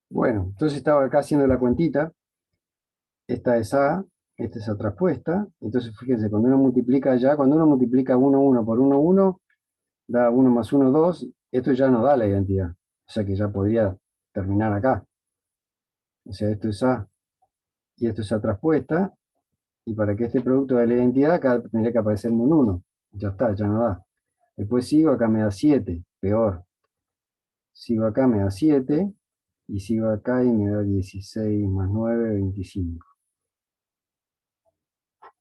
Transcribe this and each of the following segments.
Bueno, entonces estaba acá haciendo la cuentita. Esta es A, esta es A traspuesta. Entonces fíjense, cuando uno multiplica allá, cuando uno multiplica 1, 1 por 1, 1, da 1 más 1, 2. Esto ya no da la identidad. O sea que ya podría terminar acá. O sea, esto es A y esto es A traspuesta. Y para que este producto de la identidad, acá tendría que aparecerme un 1. Ya está, ya no da. Después sigo, acá me da 7, peor. Sigo acá, me da 7. Y sigo acá y me da 16 más 9, 25.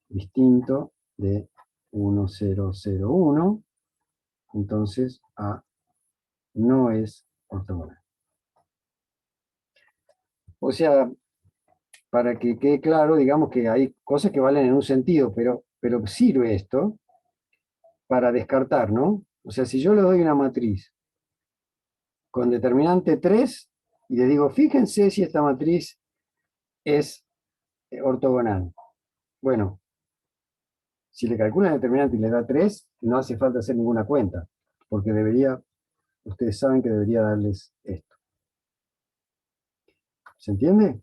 Distinto de 1, 0, 0, 1. Entonces A no es ortogonal. O sea, para que quede claro, digamos que hay cosas que valen en un sentido, pero sirve esto para descartar, ¿no? O sea, si yo le doy una matriz con determinante 3 y le digo, fíjense si esta matriz es ortogonal. Bueno, si le calculan el determinante y le da 3, no hace falta hacer ninguna cuenta, porque debería, ustedes saben que debería darles esto. ¿Se entiende?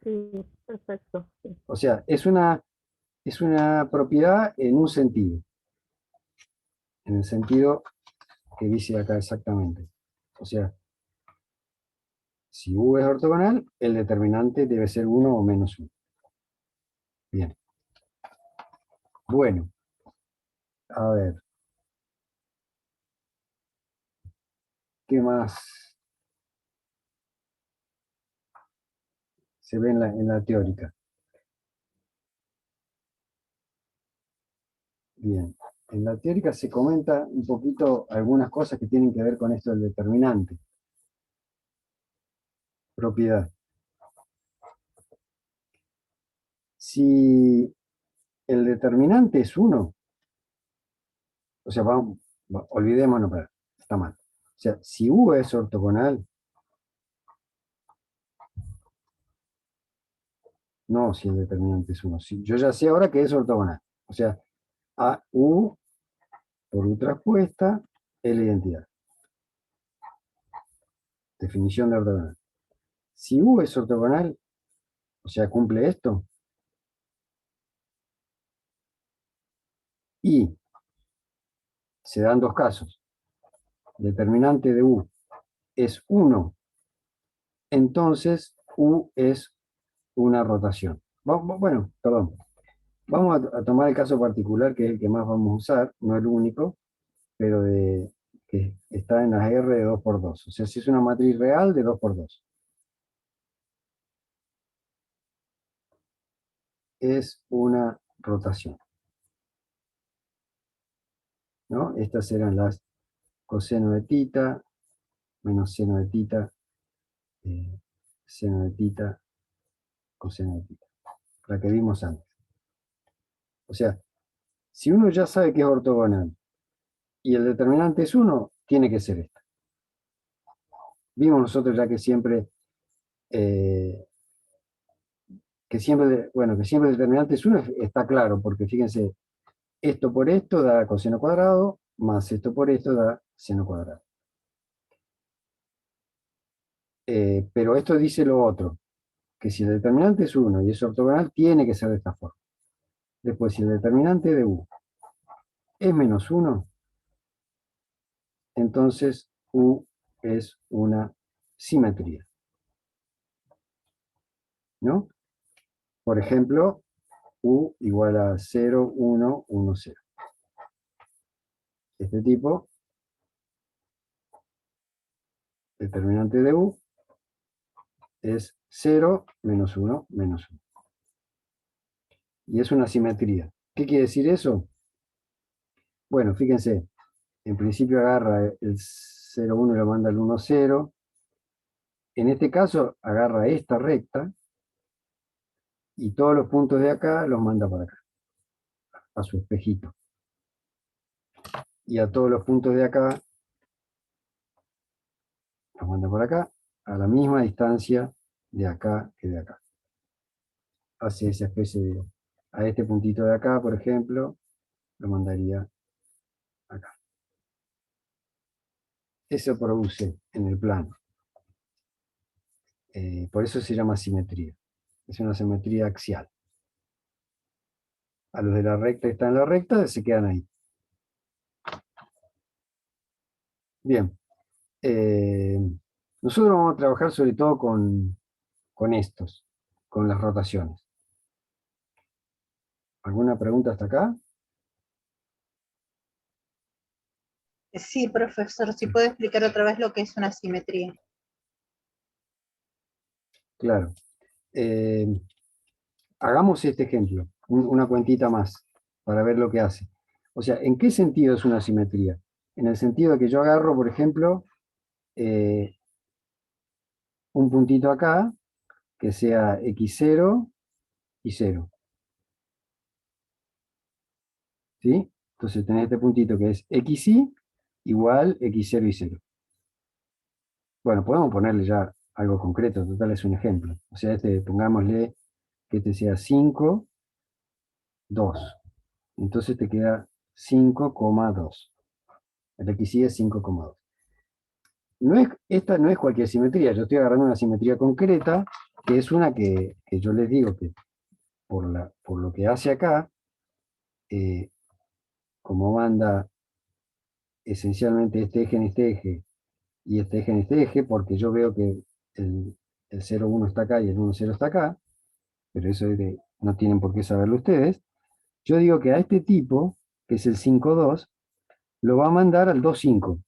Sí, perfecto. Sí. O sea, es una propiedad en un sentido, en el sentido que dice acá exactamente. O sea, si U es ortogonal, el determinante debe ser 1 o menos 1. Bien. Bueno, a ver, ¿qué más se ve en la teórica? Bien. En la teórica se comenta un poquito algunas cosas que tienen que ver con esto del determinante. Propiedad. Si el determinante es 1, o sea, olvidémonos, está mal. O sea, si U es ortogonal, no si el determinante es 1. Si, yo ya sé ahora que es ortogonal. O sea, A, U por U traspuesta es la identidad. Definición de ortogonal. Si U es ortogonal, o sea, cumple esto, y se dan dos casos. Determinante de U es 1, entonces U es una rotación. Bueno, perdón. Vamos a tomar el caso particular, que es el que más vamos a usar, no el único, pero que está en las R de 2 por 2. O sea, si es una matriz real de 2 por 2. Es una rotación, ¿no? Estas eran las coseno de tita, menos seno de tita, eh, seno de tita, coseno de tita, la que vimos antes. O sea, si uno ya sabe que es ortogonal y el determinante es 1, tiene que ser esta. Vimos nosotros ya eh, que siempre el determinante es 1, está claro, porque fíjense, esto por esto da coseno cuadrado, más esto por esto da seno cuadrado. Pero esto dice lo otro, que si el determinante es 1 y es ortogonal, tiene que ser de esta forma. Después, si el determinante de U es menos 1, entonces U es una simetría, ¿no? Por ejemplo, U igual a 0, 1, 1, 0. Este tipo, determinante de U, es 0, menos 1, menos 1. Y es una simetría. ¿Qué quiere decir eso? Bueno, fíjense, en principio agarra el 0, 1 y lo manda al 1, 0. En este caso, agarra esta recta y todos los puntos de acá los manda para acá, a su espejito. Y a todos los puntos de acá los manda por acá, a la misma distancia de acá que de acá. Hace esa especie de... A este puntito de acá, por ejemplo, lo mandaría acá. Eso produce en el plano. Por eso se llama simetría. Es una simetría axial. A los de la recta que están en la recta se quedan ahí. Bien. Nosotros vamos a trabajar sobre todo con estos, con las rotaciones. ¿Alguna pregunta hasta acá? Sí, profesor, si puede explicar otra vez lo que es una simetría. Claro. Hagamos este ejemplo, una cuentita más, para ver lo que hace. O sea, ¿en qué sentido es una simetría? En el sentido de que yo agarro, por ejemplo, un puntito acá, que sea x0 y 0. ¿Sí? Entonces tenés este puntito que es xy igual x0 y 0. Bueno, podemos ponerle ya algo concreto, total es un ejemplo. O sea, pongámosle que este sea 5, 2. Entonces te queda 5,2. El xy es 5,2. Esta no es cualquier simetría, yo estoy agarrando una simetría concreta, que es una que yo les digo que por lo que hace acá, como manda esencialmente este eje en este eje y este eje en este eje, porque yo veo que el 0,1 está acá y el 1,0 está acá, pero eso no tienen por qué saberlo ustedes. Yo digo que a este tipo, que es el 5,2, lo va a mandar al 2,5.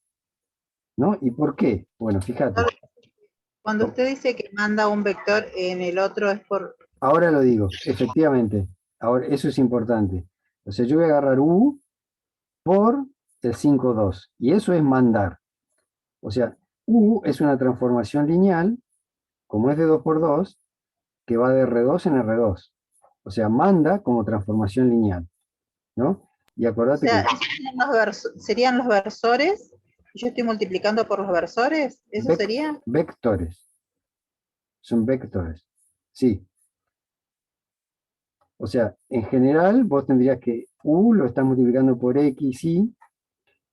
¿No? ¿Y por qué? Bueno, fíjate. Cuando usted dice que manda un vector en el otro es por... Ahora lo digo, efectivamente. Ahora, eso es importante. O sea, yo voy a agarrar U por el 5,2. Y eso es mandar. O sea, U es una transformación lineal, como es de 2 por 2, que va de R2 en R2. O sea, manda como transformación lineal. ¿No? Y O acordate sea, que serían los versores. Yo estoy multiplicando por los versores. ¿Eso sería? vectores. Son vectores. Sí. O sea, en general vos tendrías que U lo estás multiplicando por X, y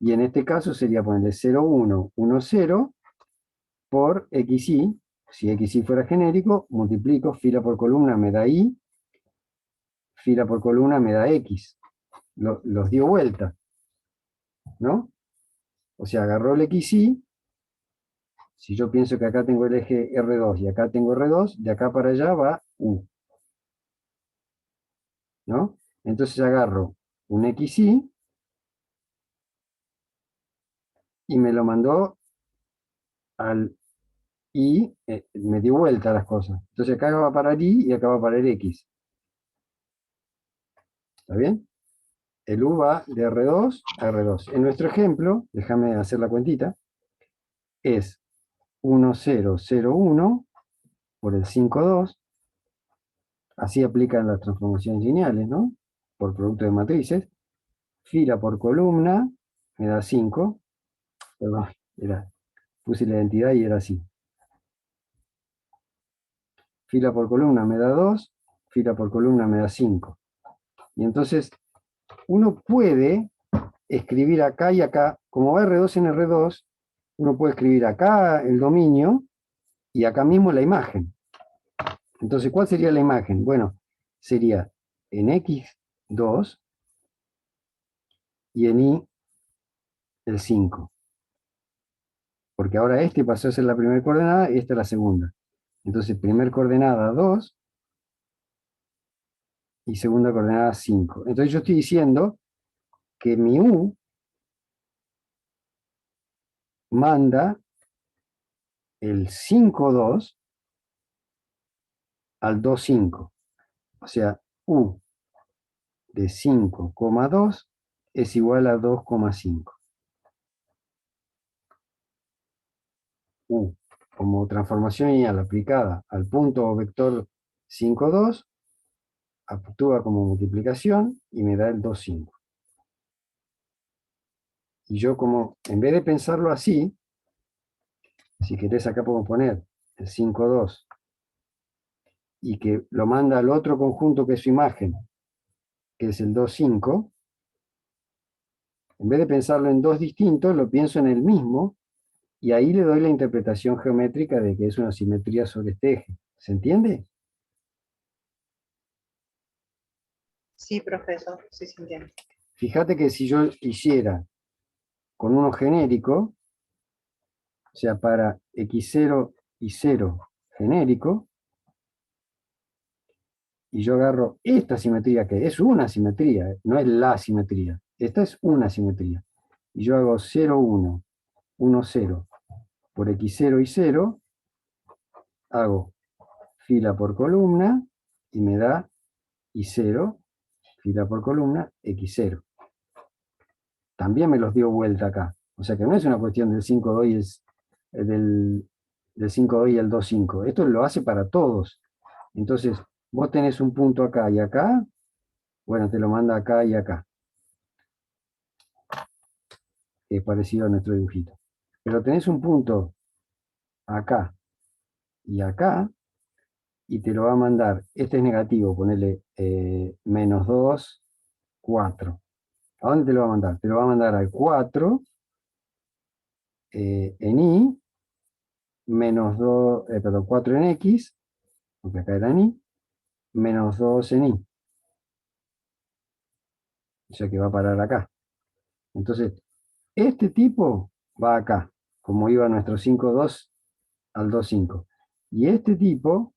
en este caso sería ponerle 0, 1, 1, 0 por XY. Si XY fuera genérico, multiplico, fila por columna me da Y, fila por columna me da X. Los dio vuelta, ¿no? O sea, agarró el XY. Si yo pienso que acá tengo el eje R2 y acá tengo R2, de acá para allá va U, ¿no? Entonces agarro un XY y me lo mandó al Y, me dio vuelta las cosas. Entonces acá va a parar Y y acá va a parar X. ¿Está bien? El U va de R2 a R2. En nuestro ejemplo, déjame hacer la cuentita, es 1,0,0,1 por el 5,2. Así aplican las transformaciones lineales, ¿no? Por producto de matrices. Fila por columna me da 5. Perdón, puse la identidad y era así. Fila por columna me da 2, fila por columna me da 5. Y entonces uno puede escribir acá y acá, como va R2 en R2, uno puede escribir acá el dominio y acá mismo la imagen. Entonces, ¿cuál sería la imagen? Bueno, sería en X2 y en Y el 5. Porque ahora este pasó a ser la primera coordenada y esta la segunda. Entonces, primera coordenada 2 y segunda coordenada 5. Entonces yo estoy diciendo que mi U manda el 5,2 al 2,5. O sea, U de 5,2 es igual a 2,5. U como transformación lineal aplicada al punto vector 5,2 actúa como multiplicación y me da el 2,5. Y yo como, en vez de pensarlo así, si querés acá podemos poner el 5,2 y que lo manda al otro conjunto que es su imagen, que es el 2,5, en vez de pensarlo en dos distintos, lo pienso en el mismo y ahí le doy la interpretación geométrica de que es una simetría sobre este eje. ¿Se entiende? Sí, profesor, sí se entiende. Fíjate que si yo hiciera con uno genérico, o sea, para x0 y 0 genérico, y yo agarro esta simetría, que es una simetría, no es la simetría, esta es una simetría, y yo hago 0, 1, 1, 0, por x0 y 0, hago fila por columna, y me da y0, fila por columna, x0. También me los dio vuelta acá. O sea que no es una cuestión del 5,2 y del 5,2 y el 2,5. Esto lo hace para todos. Entonces, vos tenés un punto acá y acá, bueno, te lo manda acá y acá. Que es parecido a nuestro dibujito. Pero tenés un punto acá y acá, y te lo va a mandar, este es negativo, ponele menos 2, 4. ¿A dónde te lo va a mandar? Te lo va a mandar al 4, en y, menos 2, perdón, 4 en x, porque acá era en y, menos 2 en y. O sea que va a parar acá. Entonces, este tipo va acá, como iba nuestro 5,2 al 2,5. Y este tipo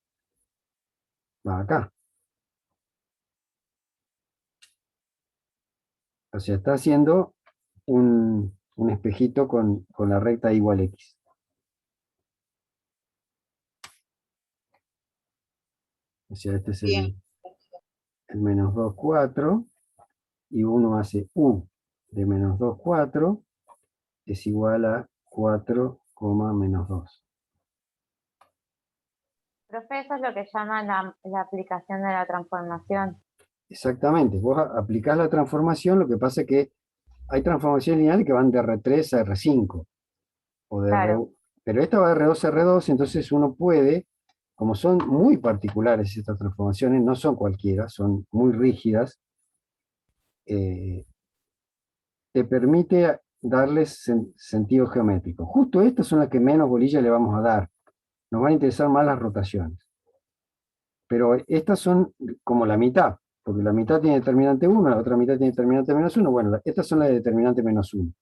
va acá. O sea, está haciendo un espejito con la recta igual x. O sea, este es Bien, el menos 2, 4, y uno hace u de menos 2, 4, es igual a 4, menos 2. Profe, eso es lo que llaman la aplicación de la transformación. Exactamente, vos aplicás la transformación, lo que pasa es que hay transformaciones lineales que van de R3 a R5, o de Claro. pero esta va de R2 a R2, entonces uno puede, como son muy particulares estas transformaciones, no son cualquiera, son muy rígidas, te permite darles sentido geométrico. Justo estas son las que menos bolilla le vamos a dar. Nos van a interesar más las rotaciones. Pero estas son como la mitad, porque la mitad tiene determinante 1, la otra mitad tiene determinante menos 1. Bueno, estas son las de determinante menos 1.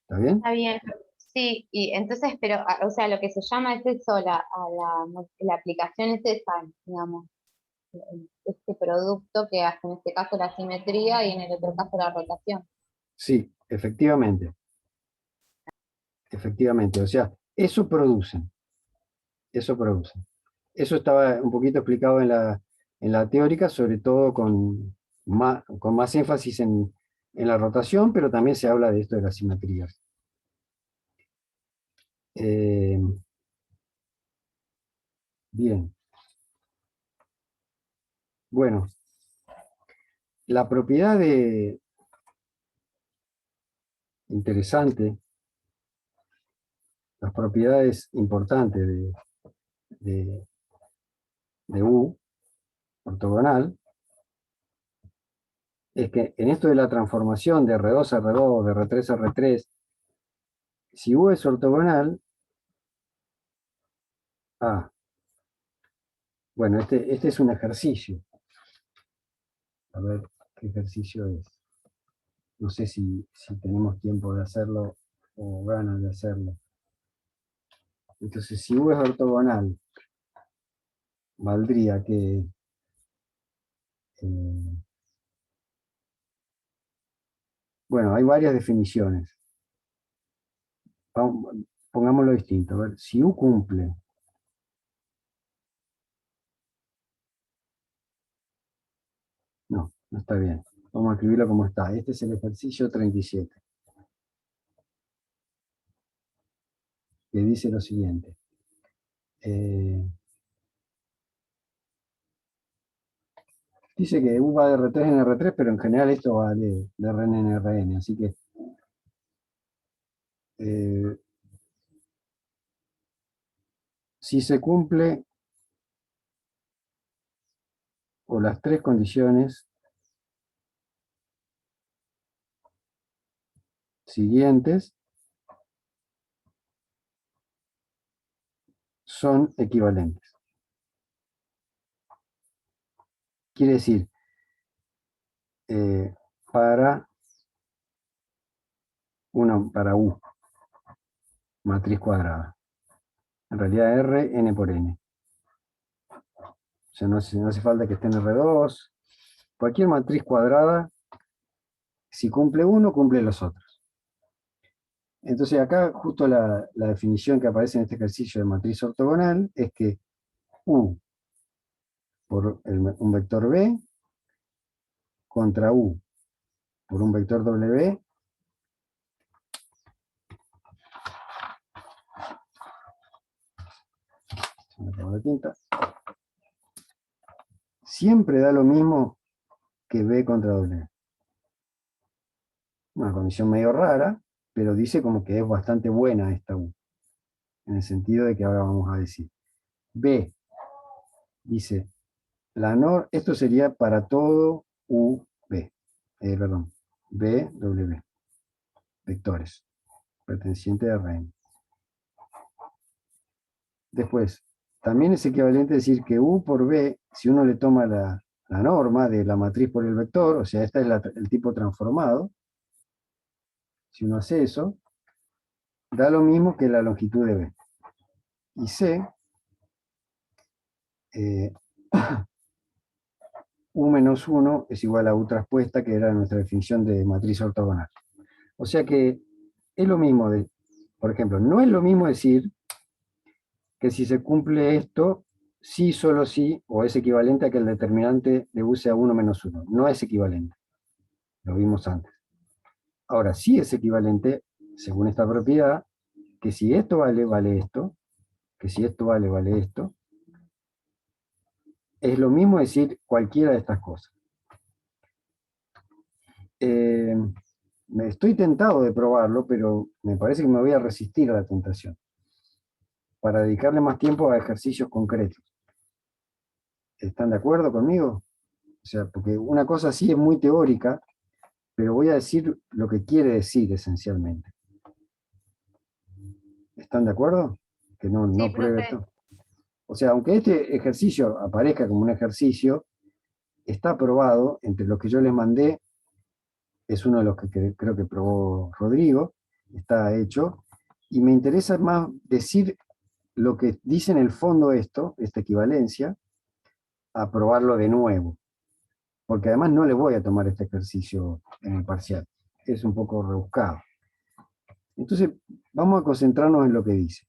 ¿Está bien? Está bien. Sí, y entonces, pero, o sea, lo que se llama es eso, la aplicación es esa, digamos, este producto que hace en este caso la simetría y en el otro caso la rotación. Sí, efectivamente. Efectivamente. O sea, eso producen. Eso producen. Eso estaba un poquito explicado en la teórica, sobre todo con más énfasis en la rotación, pero también se habla de esto de las simetrías. Bien. Bueno, la propiedad interesante, las propiedades importantes de U ortogonal, es que en esto de la transformación de R2 a R2, de R3 a R3, si U es ortogonal, bueno, este es un ejercicio. A ver qué ejercicio es. No sé si tenemos tiempo de hacerlo o ganas de hacerlo. Entonces, si U es ortogonal, valdría que bueno, hay varias definiciones. Pongámoslo distinto. A ver, si U cumple no, no está bien. Vamos a escribirlo como está. Este es el ejercicio 37. Que dice lo siguiente. Dice que U va de R3 en R3, pero en general esto va de Rn en Rn. Así que si se cumple o las tres condiciones siguientes, son equivalentes. Quiere decir, para U, matriz cuadrada. En realidad R, n por n. O sea, no hace falta que esté en R2. Cualquier matriz cuadrada, si cumple uno, cumple los otros. Entonces acá justo la definición que aparece en este ejercicio de matriz ortogonal es que U por un vector B contra U por un vector W se me acabó la tinta, siempre da lo mismo que B contra W. Una condición medio rara, pero dice como que es bastante buena esta U, en el sentido de que ahora vamos a decir B, dice, esto sería para todo UB, perdón, BW, vectores, pertenecientes a Rn. Después, también es equivalente decir que U por B, si uno le toma la norma de la matriz por el vector, o sea, esta es el tipo transformado, si uno hace eso, da lo mismo que la longitud de B. Y C, U menos 1 es igual a U traspuesta, que era nuestra definición de matriz ortogonal. O sea que es lo mismo, por ejemplo, no es lo mismo decir que si se cumple esto, sí, solo sí, o es equivalente a que el determinante de U sea 1 menos 1. No es equivalente. Lo vimos antes. Ahora, sí es equivalente, según esta propiedad, que si esto vale, vale esto, que si esto vale, vale esto. Es lo mismo decir cualquiera de estas cosas. Me estoy tentado de probarlo, pero me parece que me voy a resistir a la tentación, para dedicarle más tiempo a ejercicios concretos. ¿Están de acuerdo conmigo? O sea, porque una cosa sí es muy teórica, pero voy a decir lo que quiere decir esencialmente. ¿Están de acuerdo? Que no Sí, pruebe profe. esto. O sea, aunque este ejercicio aparezca como un ejercicio, está probado, entre los que yo les mandé, es uno de los que creo que probó Rodrigo, está hecho, y me interesa más decir lo que dice en el fondo esta equivalencia, a probarlo de nuevo, porque además no le voy a tomar este ejercicio en el parcial, es un poco rebuscado. Entonces, vamos a concentrarnos en lo que dice.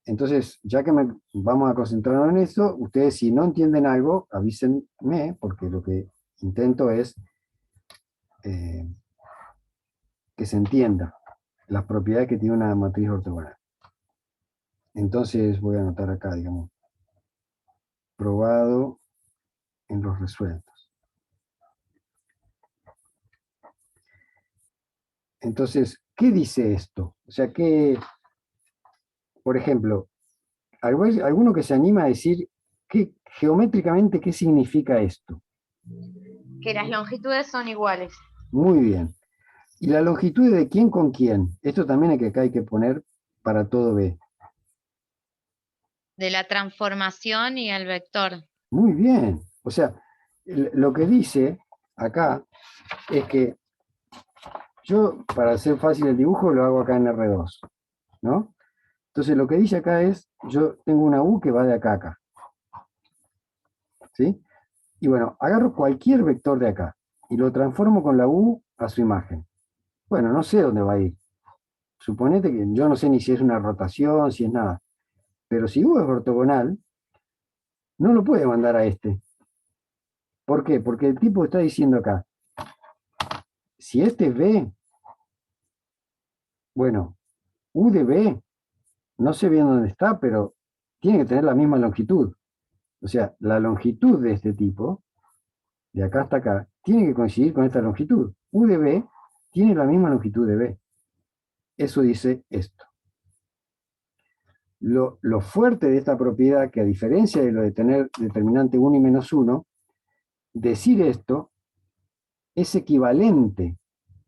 Entonces, ya que vamos a concentrarnos en esto, ustedes si no entienden algo, avísenme, porque lo que intento es que se entienda las propiedades que tiene una matriz ortogonal. Entonces voy a anotar acá, digamos, probado en los resueltos. Entonces, ¿qué dice esto? O sea, que, por ejemplo, alguno que se anima a decir geométricamente qué significa esto. Que las longitudes son iguales. Muy bien. ¿Y la longitud de quién con quién? Esto también hay que poner para todo B. De la transformación y el vector. Muy bien. O sea, lo que dice acá es que yo, para hacer fácil el dibujo, lo hago acá en R2, ¿no? Entonces lo que dice acá es, yo tengo una U que va de acá a acá. ¿Sí? Y bueno, agarro cualquier vector de acá y lo transformo con la U a su imagen. Bueno, no sé dónde va a ir. Suponete que yo no sé ni si es una rotación, si es nada. Pero si U es ortogonal, no lo puede mandar a este. ¿Por qué? Porque el tipo está diciendo acá, si este es B, bueno, U de B, no sé bien dónde está, pero tiene que tener la misma longitud. O sea, la longitud de este tipo, de acá hasta acá, tiene que coincidir con esta longitud. U de B tiene la misma longitud de B. Eso dice esto. Lo fuerte de esta propiedad, que a diferencia de lo de tener determinante 1 y menos 1, decir esto es equivalente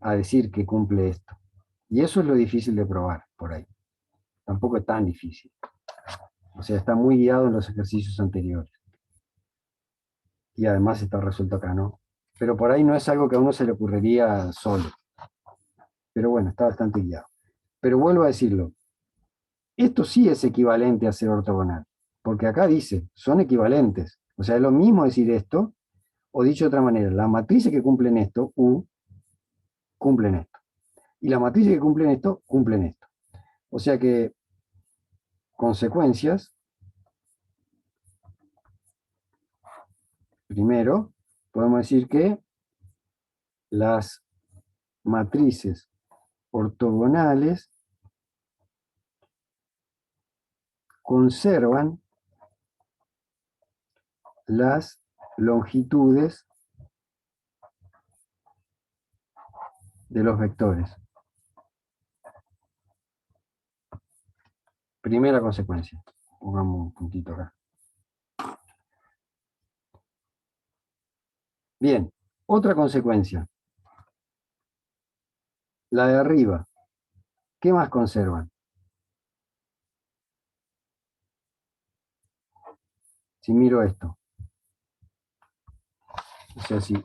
a decir que cumple esto. Y eso es lo difícil de probar por ahí. Tampoco es tan difícil. O sea, está muy guiado en los ejercicios anteriores. Y además está resuelto acá, ¿no? Pero por ahí no es algo que a uno se le ocurriría solo. Pero bueno, está bastante guiado. Pero vuelvo a decirlo, esto sí es equivalente a ser ortogonal, porque acá dice, son equivalentes. O sea, es lo mismo decir esto, o dicho de otra manera, las matrices que cumplen esto, U, cumplen esto. Y las matrices que cumplen esto, cumplen esto. O sea que, consecuencias, primero, podemos decir que las matrices ortogonales conservan las longitudes de los vectores. Primera consecuencia. Pongamos un puntito acá. Bien, otra consecuencia. La de arriba. ¿Qué más conservan? Si miro esto. O sea, si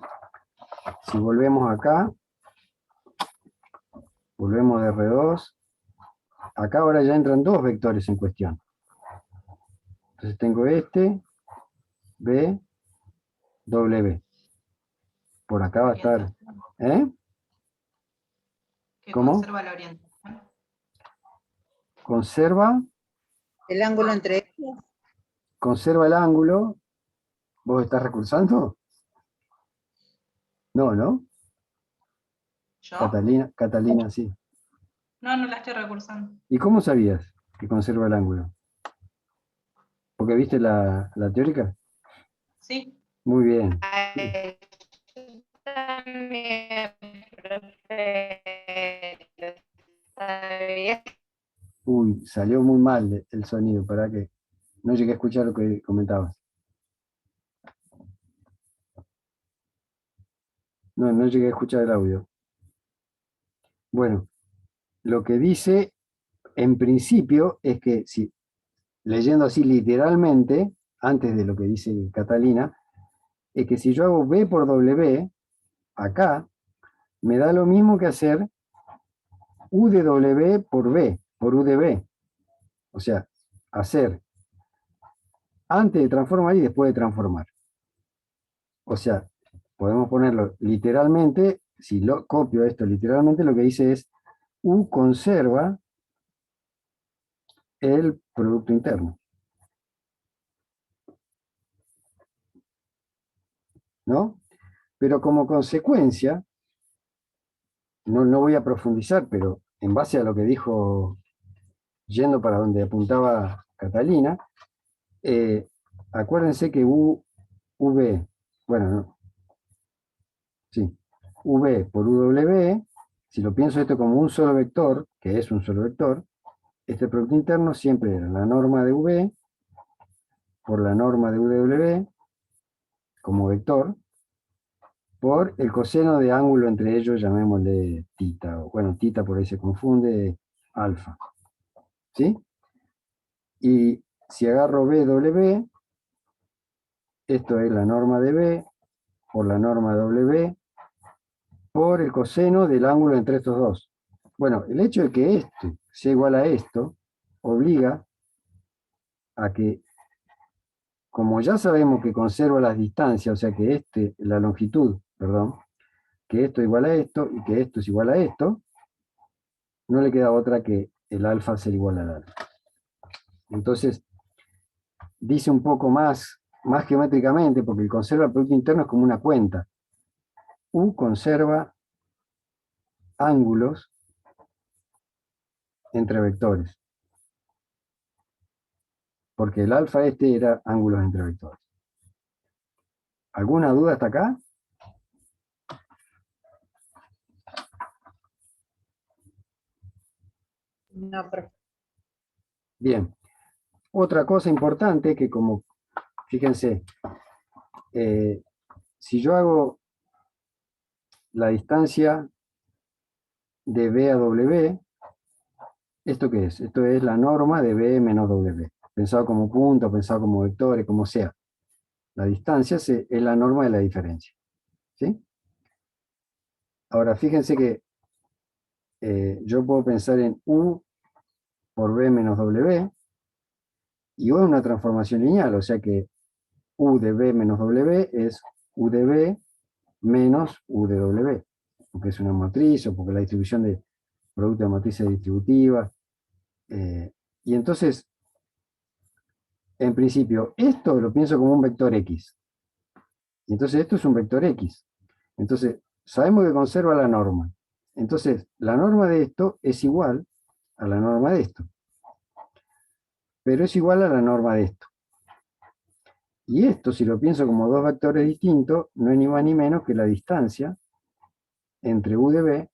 volvemos acá, volvemos de R2, acá ahora ya entran dos vectores en cuestión. Entonces tengo este, B, W. Por acá va a estar. ¿Eh? Que ¿Cómo? conserva la orientación. Conserva El ángulo entre ellos. el ángulo. ¿Vos estás recursando? No, ¿no? ¿Yo? Catalina, sí. No, no la estoy recursando. ¿Y cómo sabías que conserva el ángulo? ¿Porque viste la teórica? Sí. Muy bien. Ay, yo también, profe, lo sabía. Uy, salió muy mal el sonido, para que no llegué a escuchar lo que comentabas. No, no llegué a escuchar el audio. Bueno, lo que dice en principio es que, si leyendo así literalmente, antes de lo que dice Catalina, es que si yo hago B por W, acá, me da lo mismo que hacer U de W por B, por U de B. O sea, hacer antes de transformar y después de transformar. O sea, podemos ponerlo literalmente, si lo copio esto literalmente, lo que dice es U conserva el producto interno. ¿No? Pero como consecuencia, no voy a profundizar, pero en base a lo que dijo, yendo para donde apuntaba Catalina, acuérdense que UV, bueno, no, sí, V por UW, si lo pienso esto como un solo vector, que es un solo vector, este producto interno siempre era la norma de V por la norma de UW como vector, por el coseno de ángulo entre ellos, llamémosle tita, o bueno, tita por ahí se confunde, alfa. ¿Sí? Y si agarro BW, esto es la norma de B por la norma W por el coseno del ángulo entre estos dos. Bueno, el hecho de que esto sea igual a esto obliga a que, como ya sabemos que conserva las distancias, o sea que la longitud, perdón, que esto es igual a esto y que esto es igual a esto, no le queda otra que el alfa ser igual al alfa. Entonces, dice un poco más geométricamente, porque el conserva el producto interno es como una cuenta. U conserva ángulos entre vectores. Porque el alfa era ángulos entre vectores. ¿Alguna duda hasta acá? No, pero Bien. Otra cosa importante que como, fíjense, si yo hago la distancia de B a W, ¿esto qué es? Esto es la norma de B menos W. pensado como punto, pensado como vectores, como sea. La distancia es la norma de la diferencia. ¿Sí? Ahora, fíjense que yo puedo pensar en U por B menos W, y U es una transformación lineal, o sea que U de B menos W es U de B menos U de W, porque es una matriz o porque la distribución de producto de matrices distributivas. Y entonces, en principio, esto lo pienso como un vector X. Y entonces esto es un vector X. Entonces, sabemos que conserva la norma. Entonces, la norma de esto es igual a la norma de esto. Pero es igual a la norma de esto. Y esto, si lo pienso como dos vectores distintos, no es ni más ni menos que la distancia entre U de B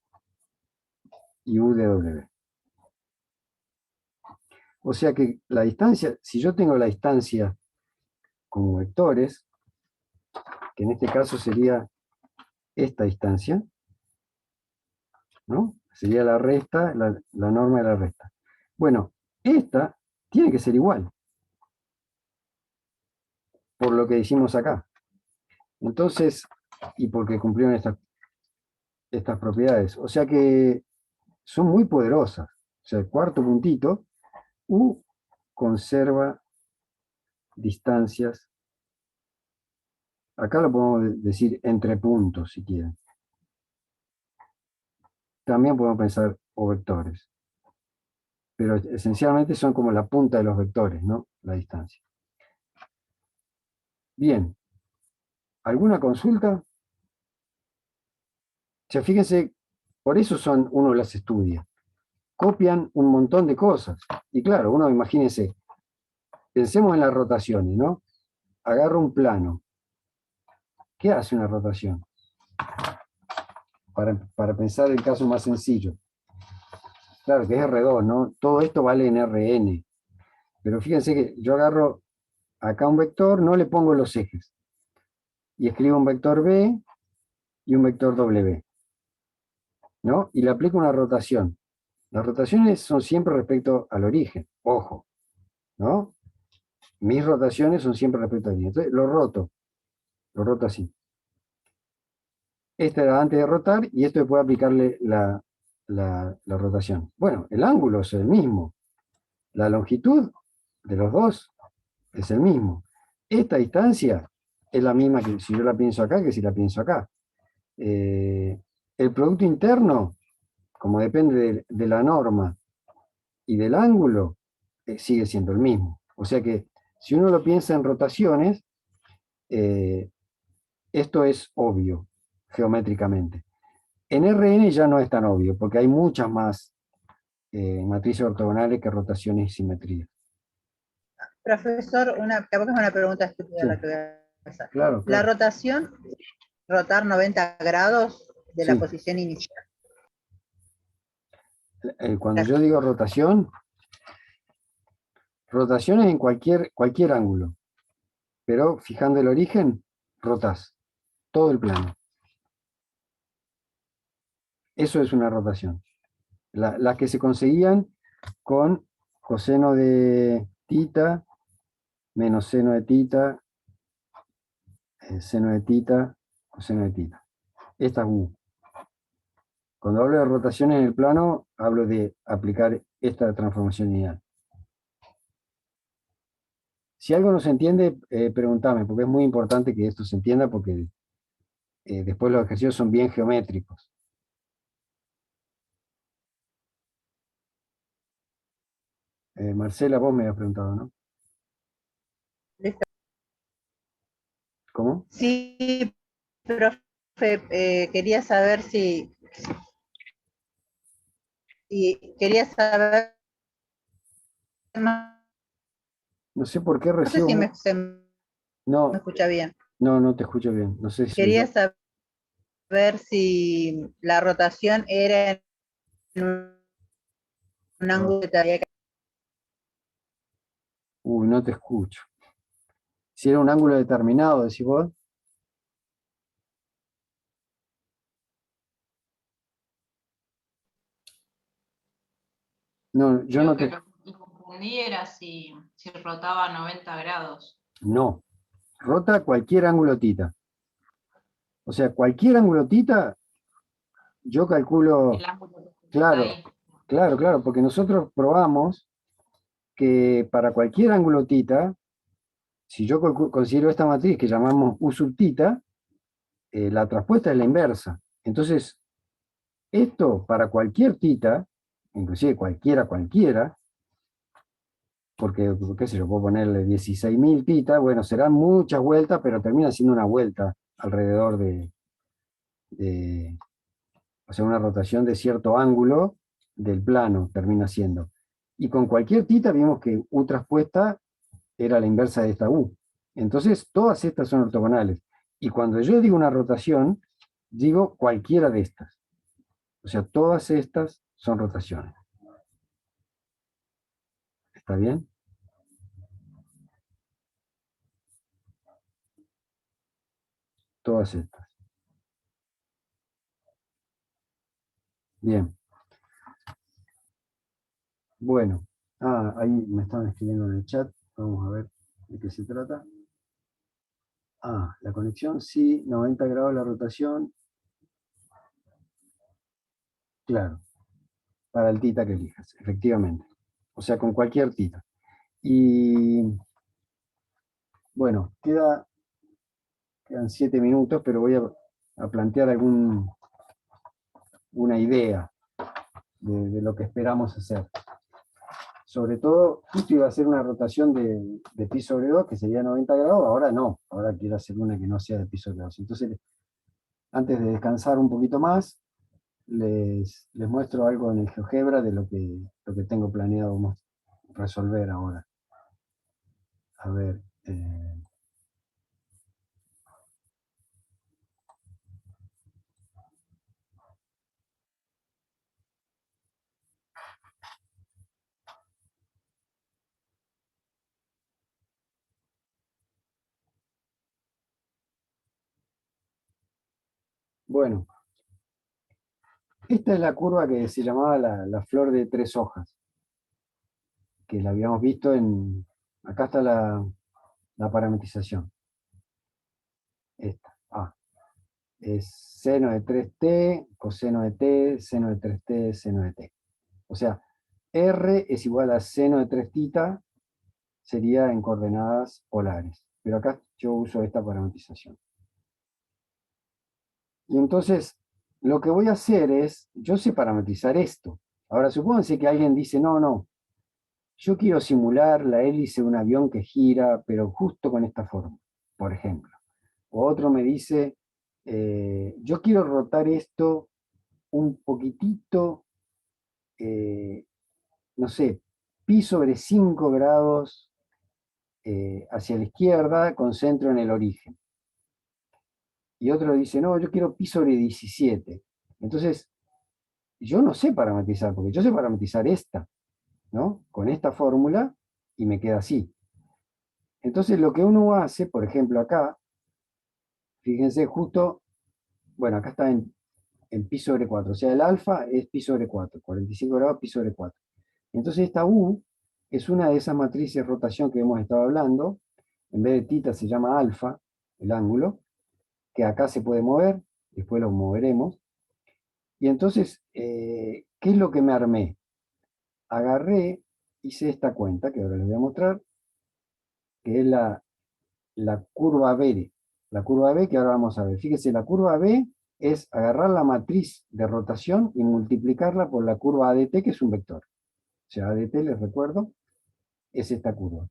y U de W. O sea que la distancia, si yo tengo la distancia como vectores, que en este caso sería esta distancia, ¿no? Sería la resta, la norma de la resta. Bueno, esta tiene que ser igual, por lo que hicimos acá. Entonces, y porque cumplieron estas propiedades. O sea que son muy poderosas. O sea, el cuarto puntito, U conserva distancias. Acá lo podemos decir entre puntos, si quieren. También podemos pensar o vectores. Pero esencialmente son como la punta de los vectores, ¿no? La distancia. Bien. ¿Alguna consulta? O sea, fíjense, por eso uno las estudia. Copian un montón de cosas. Y claro, uno imagínense, pensemos en las rotaciones, ¿no? Agarro un plano. ¿Qué hace una rotación? Para pensar el caso más sencillo. Claro que es R2, ¿no? Todo esto vale en Rn. Pero fíjense que yo agarro acá un vector, no le pongo los ejes. Y escribo un vector B y un vector W. ¿No? Y le aplico una rotación. Las rotaciones son siempre respecto al origen. Ojo, ¿no? Mis rotaciones son siempre respecto al origen. Entonces lo roto así. Esta era antes de rotar y esto puede aplicarle la rotación. Bueno, el ángulo es el mismo. La longitud de los dos es el mismo. Esta distancia es la misma que si yo la pienso acá que si la pienso acá. El producto interno, como depende de la norma y del ángulo, sigue siendo el mismo. O sea que si uno lo piensa en rotaciones, esto es obvio geométricamente. En Rn ya no es tan obvio, porque hay muchas más matrices ortogonales que rotaciones y simetrías. Profesor, capaz que es una pregunta estúpida Sí, la que voy a hacer. claro, La claro. rotación, rotar 90 grados de la Sí. posición inicial. Cuando yo digo rotación es en cualquier ángulo, pero fijando el origen, rotás todo el plano. Eso es una rotación. Las que se conseguían con coseno de tita menos seno de tita, seno de tita, coseno de tita. Esta es U. Cuando hablo de rotaciones en el plano, hablo de aplicar esta transformación lineal. Si algo no se entiende, preguntame, porque es muy importante que esto se entienda, porque después los ejercicios son bien geométricos. Marcela, vos me habías preguntado, ¿no? ¿Listo? ¿Cómo? Sí, profe, quería saber si quería saber, no No sé por qué sé recibo... si me No, escucha bien. no te escucho bien. No sé si soy yo. Quería saber si la rotación era en un Ah, ángulo de tarea. uy, no te escucho. Si era un ángulo determinado, decís vos. No, yo no Creo que te... lo confundí entendí era si rotaba a 90 grados. No, rota cualquier ángulo tita. O sea, cualquier ángulo tita, yo calculo, El ángulo que está claro, ahí. claro, porque nosotros probamos que para cualquier ángulo tita, si yo considero esta matriz que llamamos U sub tita, la traspuesta es la inversa. Entonces, esto para cualquier tita, inclusive cualquiera, porque, qué sé yo, puedo ponerle 16.000 tita, bueno, serán muchas vueltas, pero termina siendo una vuelta alrededor de, o sea, una rotación de cierto ángulo del plano termina siendo. Y con cualquier tita vimos que U traspuesta era la inversa de esta U. Entonces, todas estas son ortogonales. Y cuando yo digo una rotación, digo cualquiera de estas. O sea, todas estas son rotaciones. ¿Está bien? Todas estas. Bien. Bueno. Ahí me estaban escribiendo en el chat. Vamos a ver de qué se trata. La conexión, sí, 90 grados la rotación. Claro, para el tita que elijas, efectivamente. O sea, con cualquier tita. Y bueno, quedan 7 minutos, pero voy a plantear una idea de lo que esperamos hacer. Sobre todo, justo iba a hacer una rotación de pi sobre 2, que sería 90 grados, ahora no, ahora quiero hacer una que no sea de pi sobre 2. Entonces, antes de descansar un poquito más, les muestro algo en el GeoGebra de lo que tengo planeado resolver ahora. A ver. Bueno, esta es la curva que se llamaba la flor de 3 hojas, que la habíamos visto en... Acá está la parametrización. Esta. Es seno de 3t, coseno de t, seno de 3t, seno de t. O sea, R es igual a seno de 3 tita, sería en coordenadas polares. Pero acá yo uso esta parametrización. Y entonces, lo que voy a hacer es, yo sé parametrizar esto. Ahora, supónganse que alguien dice, no, yo quiero simular la hélice de un avión que gira, pero justo con esta forma, por ejemplo. O otro me dice, yo quiero rotar esto un poquitito, no sé, pi sobre 5 grados hacia la izquierda, con centro en el origen. Y otro dice, no, yo quiero pi sobre 17. Entonces, yo no sé parametrizar, porque yo sé parametrizar esta, ¿no? Con esta fórmula, y me queda así. Entonces, lo que uno hace, por ejemplo, acá, fíjense justo, bueno, acá está en pi sobre 4, o sea, el alfa es pi sobre 4, 45 grados pi sobre 4. Entonces esta U es una de esas matrices de rotación que hemos estado hablando, en vez de tita se llama alfa, el ángulo, que acá se puede mover, después lo moveremos. Y entonces, ¿qué es lo que me armé? Agarré, hice esta cuenta, que ahora les voy a mostrar, que es la curva B. La curva B que ahora vamos a ver. Fíjense, la curva B es agarrar la matriz de rotación y multiplicarla por la curva ADT, que es un vector. O sea, ADT, les recuerdo, es esta curva.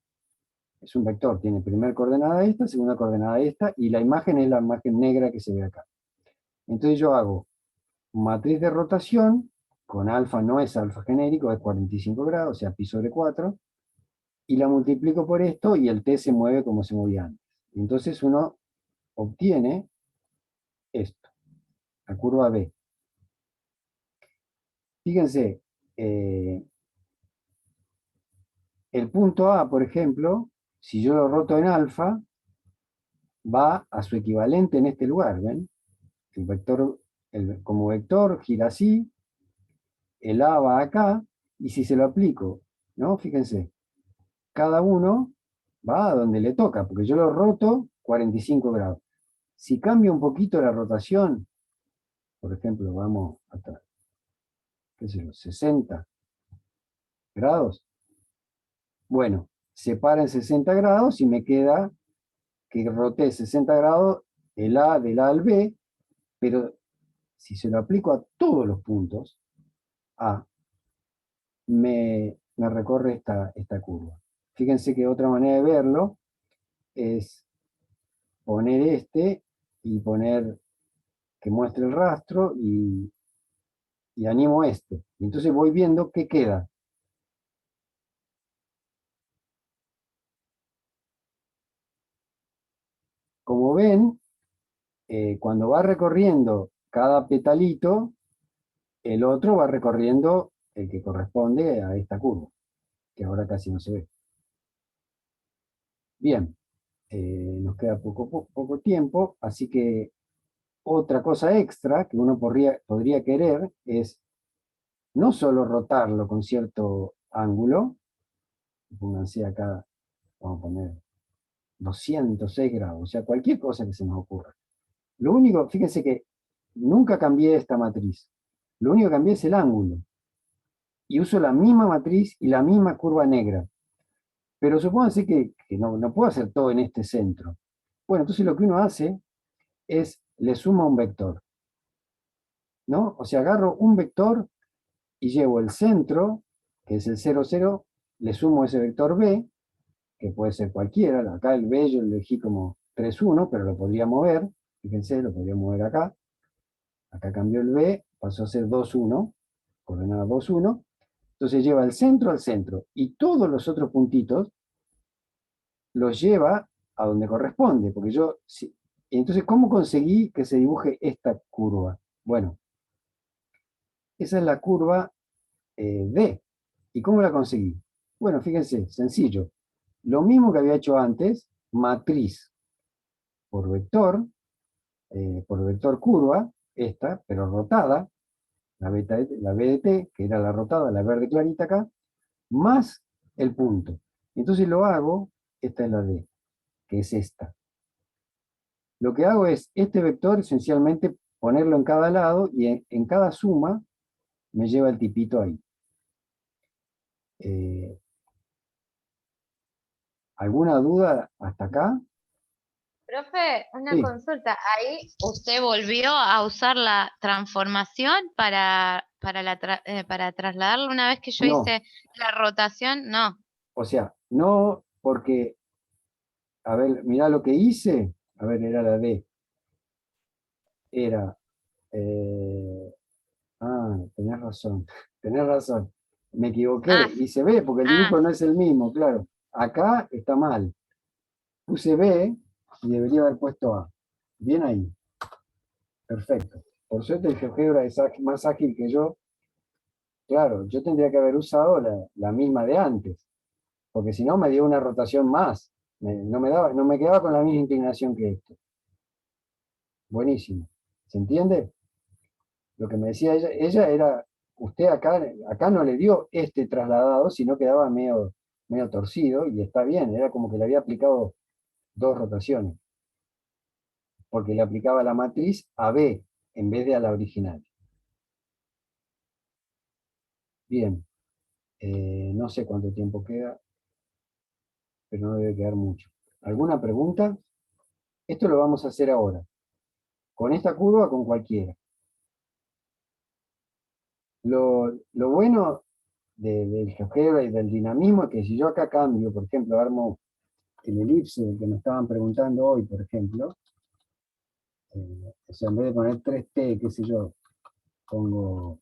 Es un vector, tiene primera coordenada esta, segunda coordenada esta, y la imagen es la imagen negra que se ve acá. Entonces yo hago matriz de rotación, con alfa no es alfa genérico, es 45 grados, o sea, pi sobre 4, y la multiplico por esto, y el t se mueve como se movía antes. Entonces uno obtiene esto, la curva B. Fíjense, el punto A, por ejemplo, si yo lo roto en alfa, va a su equivalente en este lugar, ¿ven? El vector, como vector gira así, el A va acá, y si se lo aplico, ¿no? Fíjense, cada uno va a donde le toca, porque yo lo roto 45 grados. Si cambia un poquito la rotación, por ejemplo, vamos hasta, qué sé yo, 60 grados, bueno, se para en 60 grados y me queda que roté 60 grados el A del A al B, pero si se lo aplico a todos los puntos A, me recorre esta curva. Fíjense que otra manera de verlo es poner este y poner que muestre el rastro y animo este. Y entonces voy viendo qué queda. Como ven, cuando va recorriendo cada petalito, el otro va recorriendo el que corresponde a esta curva, que ahora casi no se ve. Bien, nos queda poco tiempo, así que otra cosa extra que uno podría querer es no solo rotarlo con cierto ángulo, pónganse acá, vamos a poner 206 grados, o sea, cualquier cosa que se nos ocurra. Lo único, fíjense que nunca cambié esta matriz, lo único que cambié es el ángulo, y uso la misma matriz y la misma curva negra, pero supónganse que no puedo hacer todo en este centro. Bueno, entonces lo que uno hace es, le suma un vector, ¿no? O sea, agarro un vector y llevo el centro, que es el 0, 0, le sumo ese vector b, que puede ser cualquiera, acá el b yo lo elegí como 3, 1, pero lo podría mover, fíjense, lo podría mover acá cambió el b, pasó a ser 2, 1, coordenada 2, 1, entonces lleva el centro al centro, y todos los otros puntitos los lleva a donde corresponde, porque yo, entonces, ¿cómo conseguí que se dibuje esta curva? Bueno, esa es la curva D. ¿Y cómo la conseguí? Bueno, fíjense, sencillo. Lo mismo que había hecho antes, matriz por vector curva, esta, pero rotada, la B de t, que era la rotada, la verde clarita acá, más el punto. Entonces lo hago, esta es la D, que es esta. Lo que hago es, este vector esencialmente ponerlo en cada lado y en cada suma me lleva el tipito ahí. ¿Alguna duda hasta acá? Profe, una Sí. consulta. Ahí usted volvió a usar la transformación para trasladarlo una vez que yo No, hice la rotación. No. o sea, no porque, a ver, mirá lo que hice, a ver, era la D, era, tenés razón, me equivoqué, Ah, hice B porque el ah, dibujo no es el mismo, claro, acá está mal, puse B y debería haber puesto A, bien ahí, perfecto, por suerte el GeoGebra es más ágil que yo, claro, yo tendría que haber usado la misma de antes, porque si no me dio una rotación más, no me quedaba con la misma inclinación que esto. Buenísimo. ¿Se entiende? Lo que me decía ella era, usted acá no le dio este trasladado, sino quedaba medio torcido, y está bien, era como que le había aplicado 2 rotaciones, porque le aplicaba la matriz a B en vez de a la original. Bien, no sé cuánto tiempo queda, pero no debe quedar mucho. ¿Alguna pregunta? Esto lo vamos a hacer ahora, con esta curva o con cualquiera. Lo bueno del GeoGebra y del dinamismo es que si yo acá cambio, por ejemplo, armo el elipse del que me estaban preguntando hoy, por ejemplo, o sea, en vez de poner 3T, qué sé yo, pongo